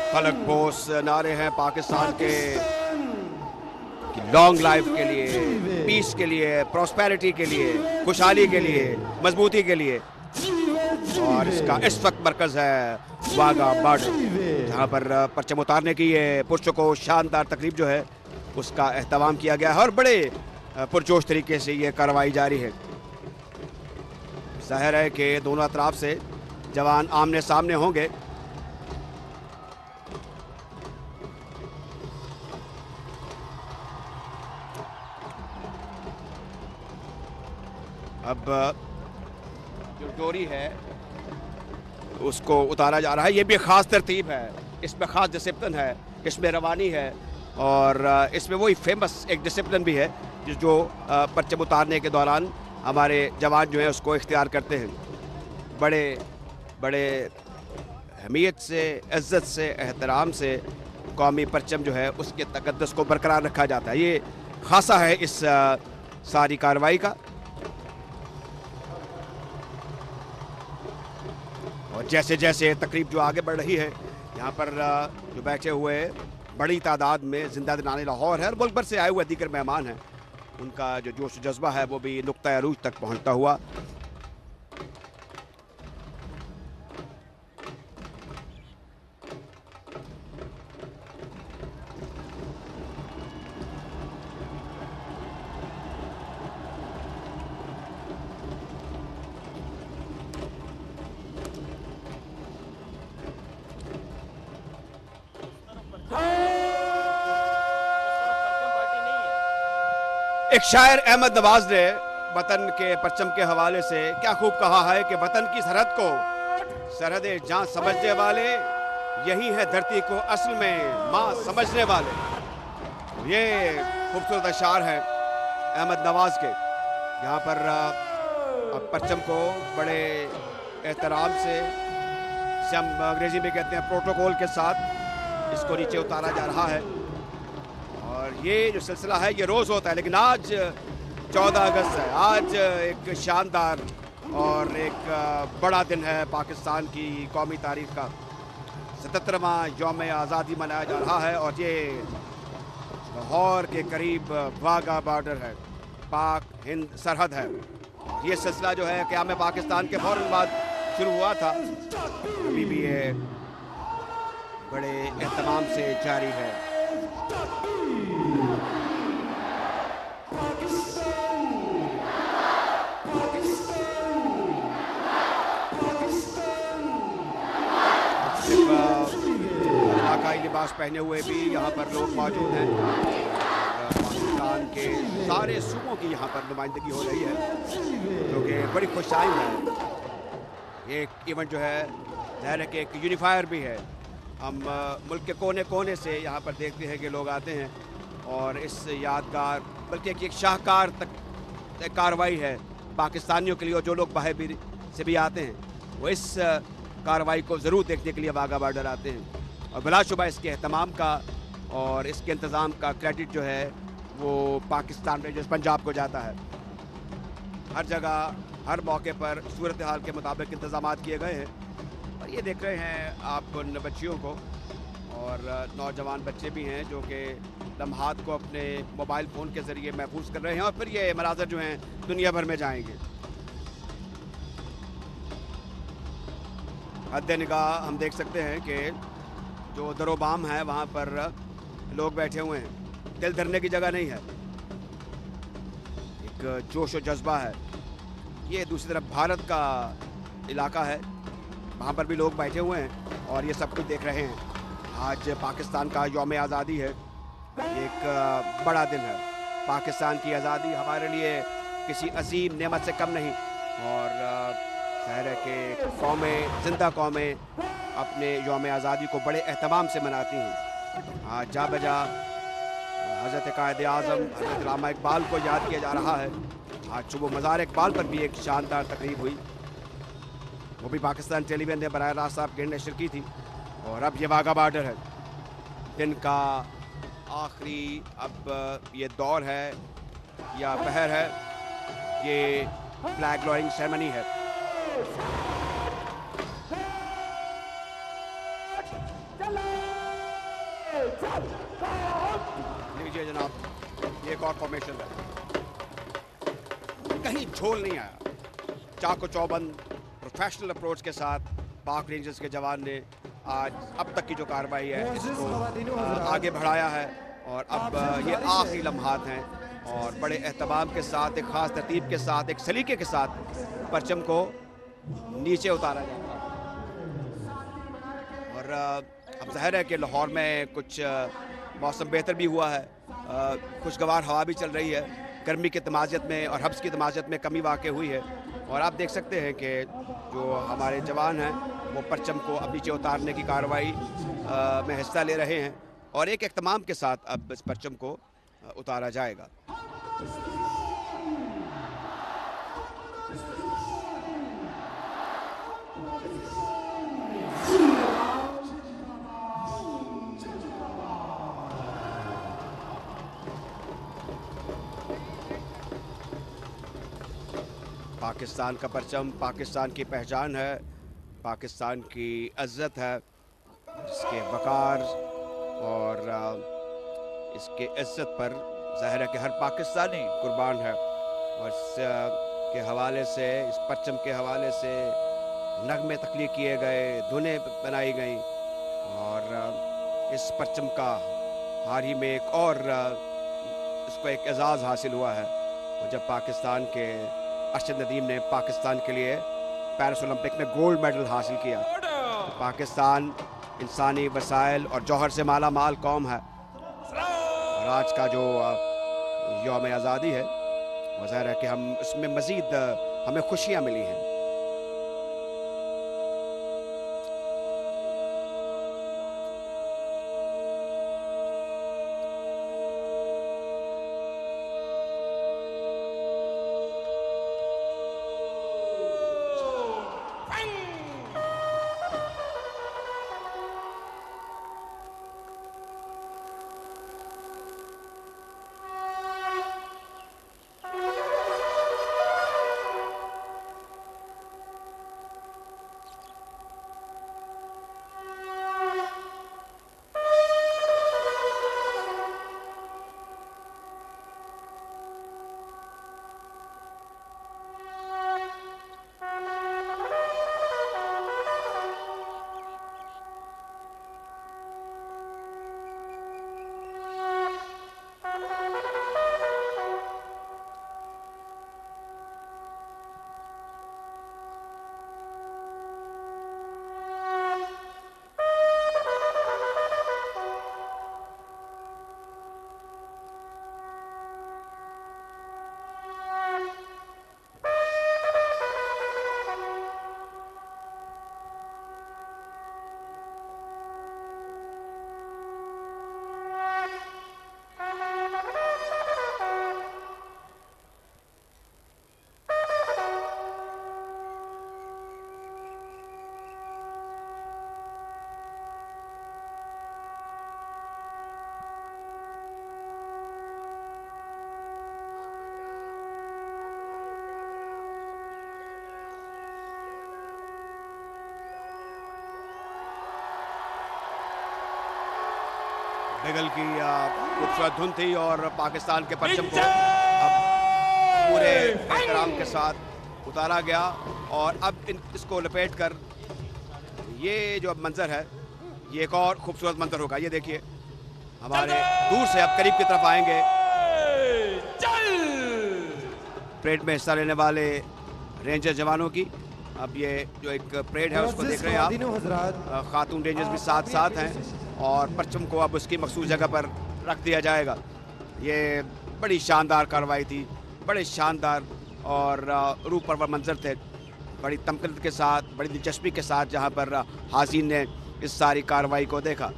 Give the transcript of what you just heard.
फलक बोस नारे हैं पाकिस्तान के कि लॉन्ग लाइफ के लिए, पीस के लिए, प्रॉस्पेरिटी के लिए, खुशहाली के लिए, मजबूती के लिए। और इसका इस वक्त मरकज है वाघा बॉर्डर, जहाँ पर परचम उतारने की ये पुरस्को शानदार तकरीब जो है उसका एहतमाम किया गया है और बड़े पुरजोश तरीके से ये कार्रवाई जारी है। जाहिर है कि दोनों अतराफ से जवान आमने सामने होंगे। अब जो डोरी है उसको उतारा जा रहा है। ये भी ख़ास तरतीब है, इसमें ख़ास डिसिप्लिन है, इसमें रवानी है और इसमें वही फेमस एक डिसिप्लिन भी है जो परचम उतारने के दौरान हमारे जवान जो है उसको इख्तियार करते हैं। बड़े बड़े अहमियत से, इज़्ज़त से, एहतराम से कौमी परचम जो है उसके तक़द्दुस को बरकरार रखा जाता है। ये खासा है इस सारी कार्रवाई का। और जैसे जैसे तकरीब जो आगे बढ़ रही है, यहाँ पर जो बैठे हुए बड़ी तादाद में जिंदा दिलाने लाहौर है और मुल्क भर से आए हुए दीगर मेहमान हैं, उनका जो जोश जज्बा है वो भी नुक्ता अरूज तक पहुँचता हुआ। एक शायर अहमद नवाज ने वतन के परचम के हवाले से क्या खूब कहा है कि वतन की सरहद को सरहदे जान समझने वाले यही है धरती को असल में माँ समझने वाले। ये खूबसूरत अशार है अहमद नवाज के। यहाँ पर परचम को बड़े एहतराम से, जिसे हम अंग्रेजी में कहते हैं प्रोटोकॉल के साथ, इसको नीचे उतारा जा रहा है। और ये जो सिलसिला है ये रोज़ होता है, लेकिन आज 14 अगस्त है। आज एक शानदार और एक बड़ा दिन है पाकिस्तान की कौमी तारीख का। 77वां यौम आज़ादी मनाया जा रहा है और ये लाहौर के करीब वाघा बॉर्डर है, पाक हिंद सरहद है। ये सिलसिला जो है क़याम पाकिस्तान के फ़ौरन बाद शुरू हुआ था, अभी भी ये बड़े एहतमाम से जारी है। इलाकाई लिबास पहने हुए भी यहाँ पर लोग मौजूद हैं। पाकिस्तान के सारे सूबों की यहाँ पर नुमाइंदगी हो रही है, जो कि बड़ी खुशाइन है। एक इवेंट जो है ज़ाहिर है कि एक यूनिफायर भी है। हम मुल्क के कोने कोने से यहाँ पर देखते हैं कि लोग आते हैं और इस यादगार, बल्कि एक शाहकार तक कार्रवाई है पाकिस्तानियों के लिए, और जो लोग बाहर से भी आते हैं वो इस कार्रवाई को ज़रूर देखने के लिए वाघा बॉर्डर आते हैं। और बिलाशुबा इसके एहतमाम का और इसके इंतज़ाम का क्रेडिट जो है वो पाकिस्तान में, जो पंजाब को जाता है। हर जगह हर मौके पर सूरत हाल के मुताबिक इंतज़ाम किए गए हैं। और ये देख रहे हैं आप उन बच्चियों को, और नौजवान बच्चे भी हैं जो कि लम्हात को अपने मोबाइल फ़ोन के ज़रिए महफूज कर रहे हैं और फिर ये मनाज़र जो हैं दुनिया भर में जाएंगे। हद निगाह हम देख सकते हैं कि जो दरोबाम है वहाँ पर लोग बैठे हुए हैं, दिल धरने की जगह नहीं है, एक जोश और जज्बा है। ये दूसरी तरफ भारत का इलाका है, वहाँ पर भी लोग बैठे हुए हैं और ये सब कुछ देख रहे हैं। आज पाकिस्तान का यौम आज़ादी है, एक बड़ा दिन है। पाकिस्तान की आज़ादी हमारे लिए किसी अजीम नेमत से कम नहीं, और ज़ाहिर है कि कौमें, ज़िंदा कौमें अपने यौम आज़ादी को बड़े एहतमाम से मनाती हैं। आज जा बजा हज़रत कायद आज़म हज़रत अल्लामा इकबाल को याद किया जा रहा है। आज सुबह मज़ार इकबाल पर भी एक शानदार तकरीब हुई, वो भी पाकिस्तान टेलीविज़न ने बराह रास्त आपके नशर की थी। और अब ये वाघा बॉर्डर है, दिन का आखिरी अब ये दौर है या पहर है, ये फ्लैग लॉइंग सेरेमनी है। लीजिए जनाब, ये एक और फॉर्मेशन है, कहीं झोल नहीं आया। चाको चौबंद प्रोफेशनल अप्रोच के साथ पाक रेंजर्स के जवान ने आज अब तक की जो कार्रवाई है इसको आगे बढ़ाया है और अब ये आखिरी लम्हात हैं और बड़े एहतमाम के साथ, एक ख़ास तरतीब के साथ, एक सलीके के साथ परचम को नीचे उतारा जाता है। और अब ज़ाहिर है कि लाहौर में कुछ मौसम बेहतर भी हुआ है, खुशगवार हवा भी चल रही है, गर्मी की तमाज़त में और हब्स की तमाज़त में कमी वाक़ हुई है और आप देख सकते हैं कि जो हमारे जवान हैं वो परचम को अब नीचे उतारने की कार्रवाई में हिस्सा ले रहे हैं और एक एहतमाम के साथ अब इस परचम को उतारा जाएगा। पाकिस्तान का परचम पाकिस्तान की पहचान है, पाकिस्तान की इज़्ज़त है, इसके वक़ार और इसके इज़्ज़त पर ज़ाहिर है कि हर पाकिस्तानी कुर्बान है और इसके हवाले से, इस परचम के हवाले से नगमे तख्लीक़ किए गए, धुनें बनाई गई और इस परचम का हाल ही में एक और इसको एक एजाज़ हासिल हुआ है और जब पाकिस्तान के अरशद नदीम ने पाकिस्तान के लिए पेरिस ओलंपिक में गोल्ड मेडल हासिल किया। तो पाकिस्तान इंसानी वसाइल और जौहर से माला माल कौम है और आज का जो यौम आज़ादी है वो ज़ाहिर है कि हम इसमें मज़ीद हमें खुशियाँ मिली हैं। बिगल की खूबसूरत धुन थी और पाकिस्तान के परचम को अब पूरे एहतराम के साथ उतारा गया और अब इसको लपेट कर ये जो अब मंजर है ये एक और खूबसूरत मंजर होगा। ये देखिए हमारे दूर से अब करीब की तरफ आएंगे परेड में हिस्सा लेने वाले रेंजर जवानों की। अब ये जो एक परेड है उसको देख रहे हैं आप, खातून रेंजर्स भी साथ साथ हैं और परचम को अब उसकी मखसूस जगह पर रख दिया जाएगा। ये बड़ी शानदार कार्रवाई थी, बड़े शानदार और रूह परवर मंजर थे, बड़ी तमकीन के साथ, बड़ी दिलचस्पी के साथ जहां पर हाज़रीन ने इस सारी कार्रवाई को देखा।